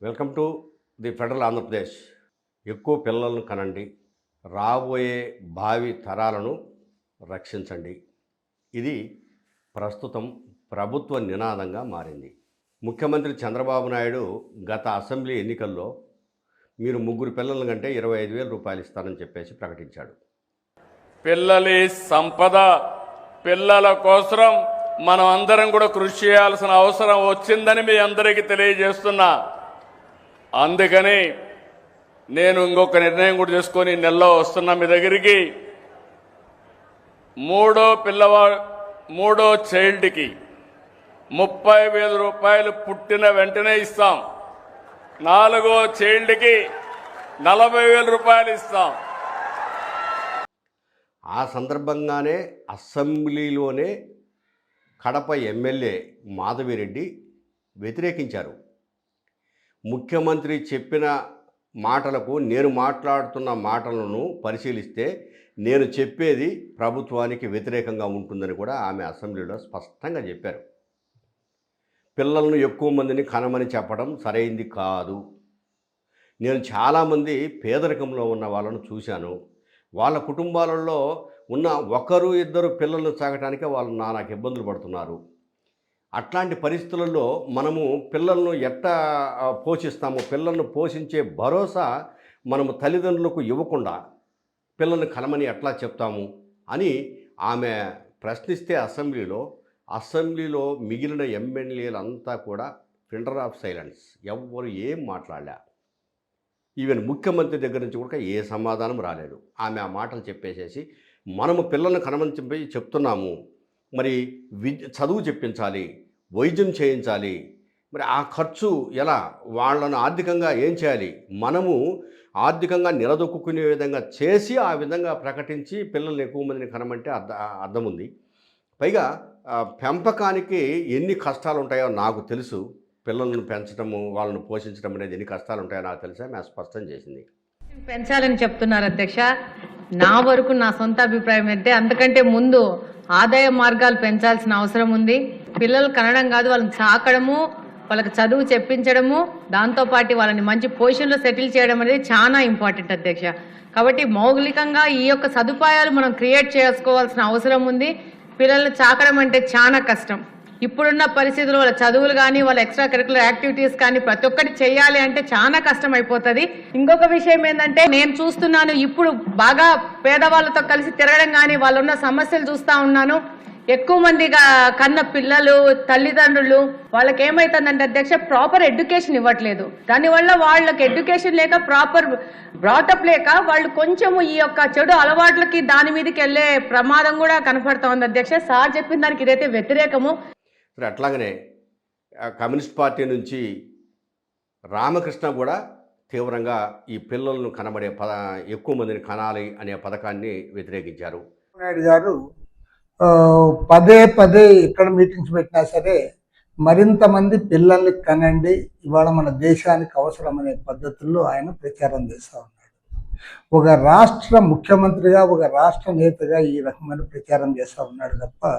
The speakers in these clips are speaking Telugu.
Welcome to the federal Andhra Pradesh. ఎక్కువ పిల్లలను కనండి, రాబోయే భావి తరాలను రక్షించండి. ఇది ప్రస్తుతం ప్రభుత్వ నినాదంగా మారింది. ముఖ్యమంత్రి చంద్రబాబు నాయుడు గత అసెంబ్లీ ఎన్నికల్లో మీరు ముగ్గురు పిల్లల కంటే 25,000 రూపాయలు ఇస్తానని చెప్పేసి ప్రకటించాడు. పిల్లలి సంపద, పిల్లల కోసం మనం అందరం కూడా కృషి చేయాల్సిన అవసరం వచ్చిందని మీ అందరికీ తెలియజేస్తున్నా. అందుకని నేను ఇంకొక నిర్ణయం కూడా చేసుకొని నెలలో వస్తున్నా మీ దగ్గరికి. మూడో చైల్డ్కి 30,000 రూపాయలు పుట్టిన వెంటనే ఇస్తాం. 4వ చైల్డ్కి 40,000 రూపాయలు ఇస్తాం. ఆ సందర్భంగానే అసెంబ్లీలోనే కడప ఎమ్మెల్యే మాధవిరెడ్డి వ్యతిరేకించారు. ముఖ్యమంత్రి చెప్పిన మాటలకు నేను మాట్లాడుతున్న మాటలను పరిశీలిస్తే నేను చెప్పేది ప్రభుత్వానికి వ్యతిరేకంగా ఉంటుందని కూడా ఆమె అసెంబ్లీలో స్పష్టంగా చెప్పారు. పిల్లలను ఎక్కువ మందిని కనమని చెప్పడం సరైంది కాదు. నేను చాలామంది పేదరికంలో ఉన్న వాళ్ళను చూశాను. వాళ్ళ కుటుంబాలలో ఉన్న ఒకరు ఇద్దరు పిల్లలను సాగటానికే వాళ్ళు నానాకు ఇబ్బందులు పడుతున్నారు. అట్లాంటి పరిస్థితులలో మనము పిల్లలను ఎట్టా పోషిస్తాము, పిల్లలను పోషించే భరోసా మనము తల్లిదండ్రులకు ఇవ్వకుండా పిల్లల్ని కలమని ఎట్లా చెప్తాము అని ఆమె ప్రశ్నిస్తే అసెంబ్లీలో మిగిలిన ఎమ్మెల్యేలంతా కూడా ఫిండర్ ఆఫ్ సైలెన్స్, ఎవ్వరు ఏం మాట్లాడలే. ఈవెన్ ముఖ్యమంత్రి దగ్గర నుంచి కూడా ఏ సమాధానం రాలేదు. ఆమె ఆ మాటలు చెప్పేసేసి మనము పిల్లలను కనమని చెప్పి చెప్తున్నాము, మరి చదువు చెప్పించాలి, వైద్యం చేయించాలి, మరి ఆ ఖర్చు ఎలా, వాళ్ళను ఆర్థికంగా ఏం చేయాలి, మనము ఆర్థికంగా నిలదొక్కునే విధంగా చేసి ఆ విధంగా ప్రకటించి పిల్లల్ని ఎక్కువ మందిని కనమంటే అర్థం ఉంది. పైగా పెంపకానికి ఎన్ని కష్టాలు ఉంటాయో నాకు తెలుసు. పిల్లలను పెంచడము, వాళ్ళను పోషించడం అనేది ఎన్ని కష్టాలు ఉంటాయో నాకు తెలుసా, మేము స్పష్టం చేసింది. పెంచాలని చెప్తున్నారు అధ్యక్ష. నా వరకు నా సొంత అభిప్రాయం అయితే అంతకంటే ముందు ఆదాయ మార్గాలు పెంచాల్సిన అవసరం ఉంది. పిల్లలు కనడం కాదు, వాళ్ళని సాకడము, వాళ్ళకి చదువు చెప్పించడము, దాంతోపాటు వాళ్ళని మంచి పొజిషన్లో సెటిల్ చేయడం అనేది చాలా ఇంపార్టెంట్ అధ్యక్ష. కాబట్టి మౌలికంగా ఈ యొక్క సదుపాయాలు మనం క్రియేట్ చేసుకోవాల్సిన అవసరం ఉంది. పిల్లల్ని చాకడం అంటే చాలా కష్టం. ఇప్పుడున్న పరిస్థితుల్లో వాళ్ళ చదువులు కానీ, వాళ్ళ ఎక్స్ట్రా కరికులర్ యాక్టివిటీస్ కానీ ప్రతి ఒక్కటి చేయాలి అంటే చాలా కష్టం అయిపోతుంది. ఇంకొక విషయం ఏంటంటే, నేను చూస్తున్నాను ఇప్పుడు బాగా పేదవాళ్ళతో కలిసి తిరగడం కానీ, వాళ్ళు ఉన్న సమస్యలు చూస్తూ ఉన్నాను. ఎక్కువ మంది కన్న పిల్లలు, తల్లిదండ్రులు, వాళ్ళకి ఏమైతుందంటే అధ్యక్ష, ప్రాపర్ ఎడ్యుకేషన్ ఇవ్వట్లేదు. దానివల్ల వాళ్ళకి ఎడ్యుకేషన్ లేక, ప్రాపర్ బ్రాటప్ లేక వాళ్ళు కొంచెము ఈ యొక్క చెడు అలవాట్లకి దాని మీదకి వెళ్ళే ప్రమాదం కూడా కనపడతా ఉంది అధ్యక్ష. సార్ చెప్పిన దానికి ఇదైతే వ్యతిరేకము. అట్లాగనే కమ్యూనిస్ట్ పార్టీ నుంచి రామకృష్ణ కూడా తీవ్రంగా ఈ పిల్లలను కనబడే ఎక్కువ మందిని కనాలి అనే పథకాన్ని వ్యతిరేకించారు. నాయుడు గారు పదే పదే ఎక్కడ మీటింగ్స్ పెట్టినా సరే మరింత మంది పిల్లల్ని కనండి, ఇవాళ మన దేశానికి అవసరమనే పద్ధతుల్లో ఆయన ప్రచారం చేస్తూ ఉన్నాడు. ఒక రాష్ట్ర ముఖ్యమంత్రిగా, ఒక రాష్ట్ర నేతగా ఈ రకమైన ప్రచారం చేస్తూ ఉన్నాడు తప్ప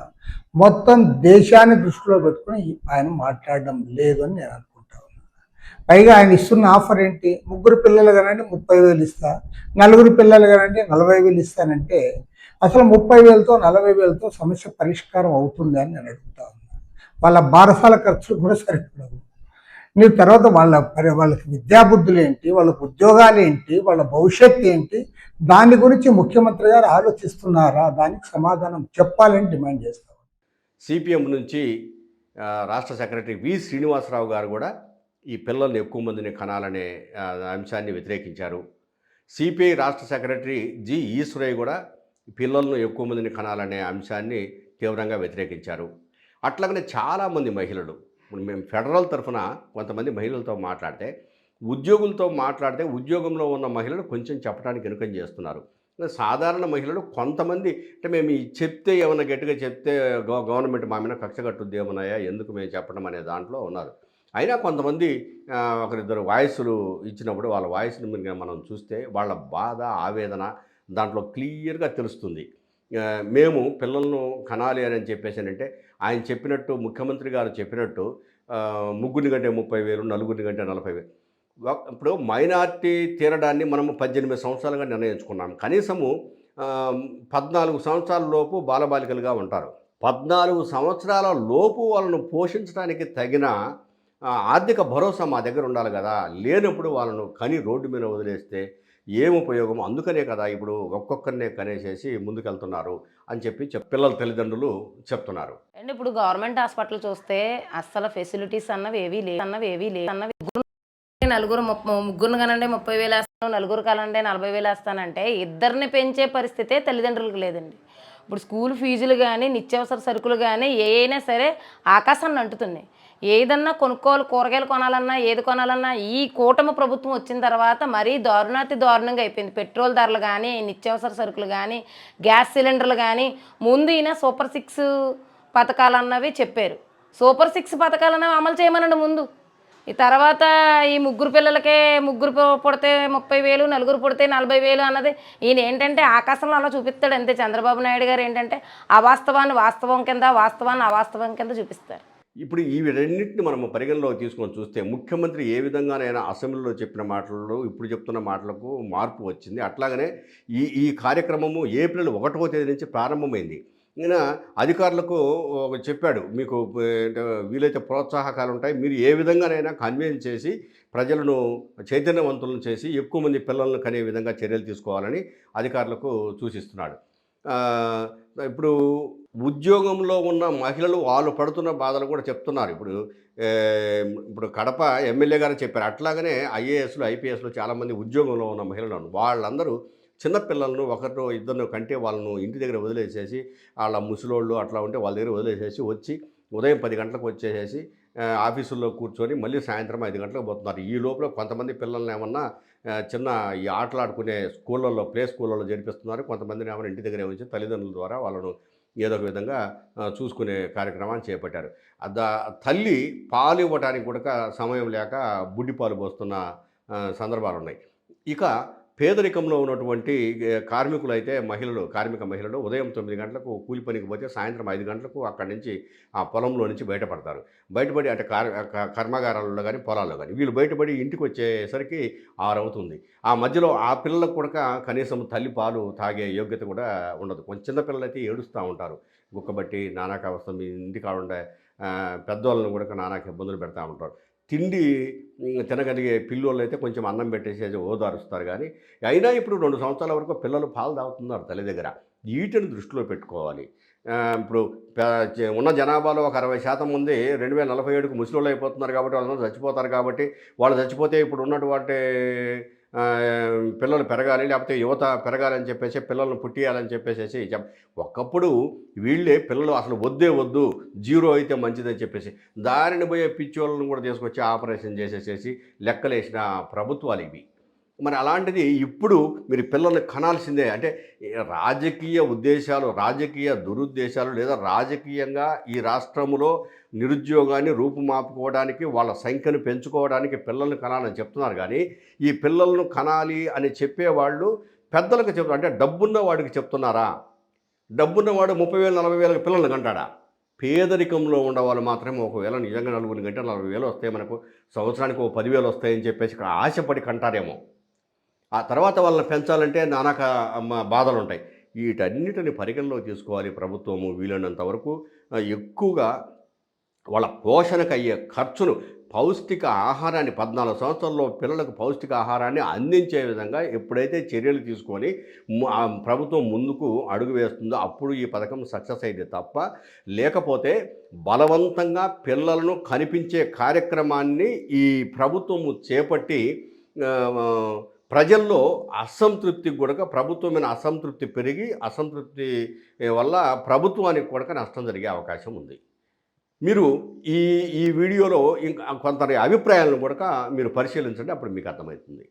మొత్తం దేశాన్ని దృష్టిలో పెట్టుకుని ఆయన మాట్లాడడం లేదు అని నేను అనుకుంటా ఉన్నాను. పైగా ఆయన ఇస్తున్న ఆఫర్ ఏంటి? ముగ్గురు పిల్లలు కనండి 30,000 ఇస్తా, నలుగురు పిల్లలు కనండి 40,000 ఇస్తానంటే అసలు 30,000తో 40,000తో సమస్య పరిష్కారం అవుతుంది అని నేను అడుగుతా ఉన్నాను. వాళ్ళ బారసాల ఖర్చులు కూడా సరిపడవు. మీరు తర్వాత వాళ్ళకి విద్యాబుద్ధులు ఏంటి, వాళ్ళకి ఉద్యోగాలు ఏంటి, వాళ్ళ భవిష్యత్తు ఏంటి, దాని గురించి ముఖ్యమంత్రి గారు ఆలోచిస్తున్నారా? దానికి సమాధానం చెప్పాలని డిమాండ్ చేస్తాం. సిపిఎం నుంచి రాష్ట్ర సెక్రటరీ వి శ్రీనివాసరావు గారు కూడా ఈ పిల్లల్ని ఎక్కువ మందిని కనాలనే అంశాన్ని వ్యతిరేకించారు. సిపిఐ రాష్ట్ర సెక్రటరీ జి ఈశ్వరయ్య కూడా పిల్లలను ఎక్కువ మందిని కనాలనే అంశాన్ని తీవ్రంగా వ్యతిరేకించారు. అట్లాగనే చాలామంది మహిళలు, మేము ఫెడరల్ తరఫున కొంతమంది మహిళలతో మాట్లాడితే, ఉద్యోగంలో ఉన్న మహిళలు కొంచెం చెప్పడానికి వెనుకం చేస్తున్నారు. సాధారణ మహిళలు కొంతమంది అంటే మేము చెప్తే ఏమైనా గట్టిగా చెప్తే గవర్నమెంట్ మా మీద కక్ష కట్టుద్ది ఏమన్నాయా, ఎందుకు మేము చెప్పడం అనే దాంట్లో ఉన్నారు. అయినా కొంతమంది ఒకరిద్దరు వాయిస్లు ఇచ్చినప్పుడు వాళ్ళ వాయిస్ని మనం చూస్తే వాళ్ళ బాధ, ఆవేదన దాంట్లో క్లియర్గా తెలుస్తుంది. మేము పిల్లలను కనాలి అని చెప్పేసి అంటే ఆయన చెప్పినట్టు, ముఖ్యమంత్రి గారు చెప్పినట్టు ముగ్గురిని కంటే 30,000, నలుగురిని కంటే 40,000 ఇప్పుడు మైనారిటీ తీరడాన్ని మనము 18 సంవత్సరాలుగా నిర్ణయించుకున్నాం. కనీసము 14 సంవత్సరాల లోపు బాలబాలికలుగా ఉంటారు. 14 సంవత్సరాల లోపు వాళ్ళను పోషించడానికి తగిన ఆర్థిక భరోసా మా దగ్గర ఉండాలి కదా! లేనప్పుడు వాళ్ళను కని రోడ్డు మీద వదిలేస్తే ఏం ఉపయోగం? అందుకనే కదా ఇప్పుడు ఒక్కొక్కరినే కనేసేసి ముందుకెళ్తున్నారు అని చెప్పి పిల్లల తల్లిదండ్రులు చెప్తున్నారు. అండ్ ఇప్పుడు గవర్నమెంట్ హాస్పిటల్ చూస్తే అస్సలు ఫెసిలిటీస్ అన్నవి ఏవీ లేవు. నలుగురు ముగ్గురు కనంటే 30,000 వేస్తాను, నలుగురు కలంటే 40,000 వేస్తానంటే ఇద్దరిని పెంచే పరిస్థితే తల్లిదండ్రులకు లేదండి. ఇప్పుడు స్కూల్ ఫీజులు కానీ నిత్యావసర సరుకులు కానీ ఏదైనా సరే ఆకాశాన్ని అంటుతున్నాయి. ఏదన్నా కొనుక్కోవాలి, కూరగాయలు కొనాలన్నా ఏది కొనాలన్నా ఈ కూటమి ప్రభుత్వం వచ్చిన తర్వాత మరీ దారుణాతి దారుణంగా అయిపోయింది. పెట్రోల్ ధరలు కానీ నిత్యావసర సరుకులు కానీ గ్యాస్ సిలిండర్లు కానీ ముందు ఈయన సూపర్ 6 పథకాలు అన్నవి చెప్పారు. సూపర్ 6 పథకాలు అన్నవి అమలు చేయమనండి ముందు. ఈ తర్వాత ఈ ముగ్గురు పిల్లలకే ముగ్గురు పుడితే 30,000, నలుగురు పుడితే 40,000 అన్నది ఈయన ఏంటంటే ఆకాశంలో అలా చూపిస్తాడు అంతే. చంద్రబాబు నాయుడు గారు ఏంటంటే అవాస్తవాన్ని వాస్తవం కింద, వాస్తవాన్ని అవాస్తవం కింద చూపిస్తారు. ఇప్పుడు ఈ రెండింటిని మనం పరిగణలోకి తీసుకొని చూస్తే ముఖ్యమంత్రి ఏ విధంగానైనా అసెంబ్లీలో చెప్పిన మాటలలో ఇప్పుడు చెప్తున్న మాటలకు మార్పు వచ్చింది. అట్లాగనే ఈ కార్యక్రమము ఏప్రిల్ 1వ తేదీ నుంచి ప్రారంభమైంది. ఈయన అధికారులకు చెప్పాడు, మీకు వీలైతే ప్రోత్సాహకాలు ఉంటాయి, మీరు ఏ విధంగానైనా కన్విన్స్ చేసి ప్రజలను చైతన్యవంతులను చేసి ఎక్కువ మంది పిల్లలను కనే విధంగా చర్యలు తీసుకోవాలని అధికారులకు సూచిస్తున్నాడు. ఇప్పుడు ఉద్యోగంలో ఉన్న మహిళలు వాళ్ళు పడుతున్న బాధలు కూడా చెప్తున్నారు. ఇప్పుడు కడప ఎమ్మెల్యే గారు చెప్పారు. అట్లాగనే ఐఏఎస్లు, ఐపీఎస్లు చాలామంది ఉద్యోగంలో ఉన్న మహిళలు వాళ్ళందరూ చిన్నపిల్లలను ఒకరినో ఇద్దరినో కంటే వాళ్ళను ఇంటి దగ్గర వదిలేసేసి వాళ్ళ ముసలోళ్ళు అట్లా ఉంటే వాళ్ళ దగ్గర వదిలేసేసి వచ్చి ఉదయం 10 గంటలకు వచ్చేసేసి ఆఫీసుల్లో కూర్చొని మళ్ళీ సాయంత్రం 5 గంటలకు పోతున్నారు. ఈ లోపల కొంతమంది పిల్లల్ని ఏమన్నా చిన్న ఈ ఆటలాడుకునే స్కూళ్ళల్లో, ప్లే స్కూళ్ళల్లో జరిపిస్తున్నారు. కొంతమందిని ఏమన్నా ఇంటి దగ్గరే ఉంచి తల్లిదండ్రుల ద్వారా వాళ్ళను ఏదో ఒక విధంగా చూసుకునే కార్యక్రమాన్ని చేపట్టారు. తల్లి పాలు ఇవ్వడానికి కూడా సమయం లేక బుడ్డి పాలు పోస్తున్న సందర్భాలు ఉన్నాయి. ఇక పేదరికంలో ఉన్నటువంటి కార్మికులు అయితే కార్మిక మహిళలు ఉదయం 9 గంటలకు కూలి పనికి పోతే సాయంత్రం 5 గంటలకు అక్కడి నుంచి ఆ పొలంలో నుంచి బయటపడతారు. బయటపడి అంటే కర్మాగారాలలో కానీ పొలాల్లో కానీ వీళ్ళు బయటపడి ఇంటికి వచ్చేసరికి 6 అవుతుంది. ఆ మధ్యలో ఆ పిల్లలకు కూడా కనీసం తల్లి పాలు తాగే యోగ్యత కూడా ఉండదు. కొంచెం చిన్న పిల్లలు అయితే ఏడుస్తూ ఉంటారు. గుక్కబట్టి నానాక అవస్థ మీ ఇంటికి కాకుండా పెద్దవాళ్ళని కూడా నానాక ఇబ్బందులు పెడతా ఉంటారు. తిండి తినగలిగే పిల్లోళ్ళు అయితే కొంచెం అన్నం పెట్టేసి ఓదారుస్తారు. కానీ అయినా ఇప్పుడు 2 సంవత్సరాల వరకు పిల్లలు పాలు తాగుతున్నారు తల్లి దగ్గర. వీటిని దృష్టిలో పెట్టుకోవాలి. ఇప్పుడు ఉన్న జనాభాలో ఒక 60% మంది 2047కు ముసలోళ్ళు అయిపోతున్నారు కాబట్టి వాళ్ళందరూ చచ్చిపోతారు. కాబట్టి వాళ్ళు చచ్చిపోతే ఇప్పుడు ఉన్నటువంటి పిల్లలు పెరగాలి, లేకపోతే యువత పెరగాలి అని చెప్పేసి పిల్లలను పుట్టియాలని చెప్పేసి ఒకప్పుడు వీళ్ళే పిల్లలు అసలు వద్దు 0 అయితే మంచిదని చెప్పేసి దారిని పోయే పిచ్చోళ్ళను కూడా తీసుకొచ్చి ఆపరేషన్ చేసేసేసి లెక్కలేసిన ప్రభుత్వాలు ఇవి. మరి అలాంటిది ఇప్పుడు మీరు పిల్లల్ని కనాల్సిందే. అంటే రాజకీయ ఉద్దేశాలు, రాజకీయ దురుద్దేశాలు లేదా రాజకీయంగా ఈ రాష్ట్రంలో నిరుద్యోగాన్ని రూపుమాపుకోవడానికి, వాళ్ళ సంఖ్యను పెంచుకోవడానికి పిల్లల్ని కనాలని చెప్తున్నారు. కానీ ఈ పిల్లలను కనాలి అని చెప్పేవాళ్ళు పెద్దలకు చెప్తారు. అంటే డబ్బున్న వాడికి చెప్తున్నారా? డబ్బున్నవాడు 30,000 40,000 పిల్లల్ని కంటాడా? పేదరికంలో ఉండేవాళ్ళు మాత్రమే ఒకవేళ నిజంగా 4 గంటలు 40,000 వస్తాయి, మనకు సంవత్సరానికి 10,000 వస్తాయని చెప్పేసి ఆశపడి కంటారేమో. ఆ తర్వాత వాళ్ళని పెంచాలంటే నానాక బాధలు ఉంటాయి. వీటన్నిటిని పరిగణలోకి తీసుకోవాలి ప్రభుత్వము. వీలైనంత వరకు ఎక్కువగా వాళ్ళ పోషణకు అయ్యే ఖర్చును, పౌష్టిక ఆహారాన్ని 14 సంవత్సరాల్లో పిల్లలకు పౌష్టిక ఆహారాన్ని అందించే విధంగా ఎప్పుడైతే చర్యలు తీసుకొని ప్రభుత్వం ముందుకు అడుగు వేస్తుందో అప్పుడు ఈ పథకం సక్సెస్ అయింది తప్ప, లేకపోతే బలవంతంగా పిల్లలను కనిపించే కార్యక్రమాన్ని ఈ ప్రభుత్వము చేపట్టి ప్రజల్లో అసంతృప్తి కూడా, ప్రభుత్వం మీద అసంతృప్తి పెరిగి అసంతృప్తి వల్ల ప్రభుత్వానికి కూడా నష్టం జరిగే అవకాశం ఉంది. మీరు ఈ వీడియోలో ఇంకా కొందరి అభిప్రాయాలను కూడా మీరు పరిశీలించండి, అప్పుడు మీకు అర్థమవుతుంది.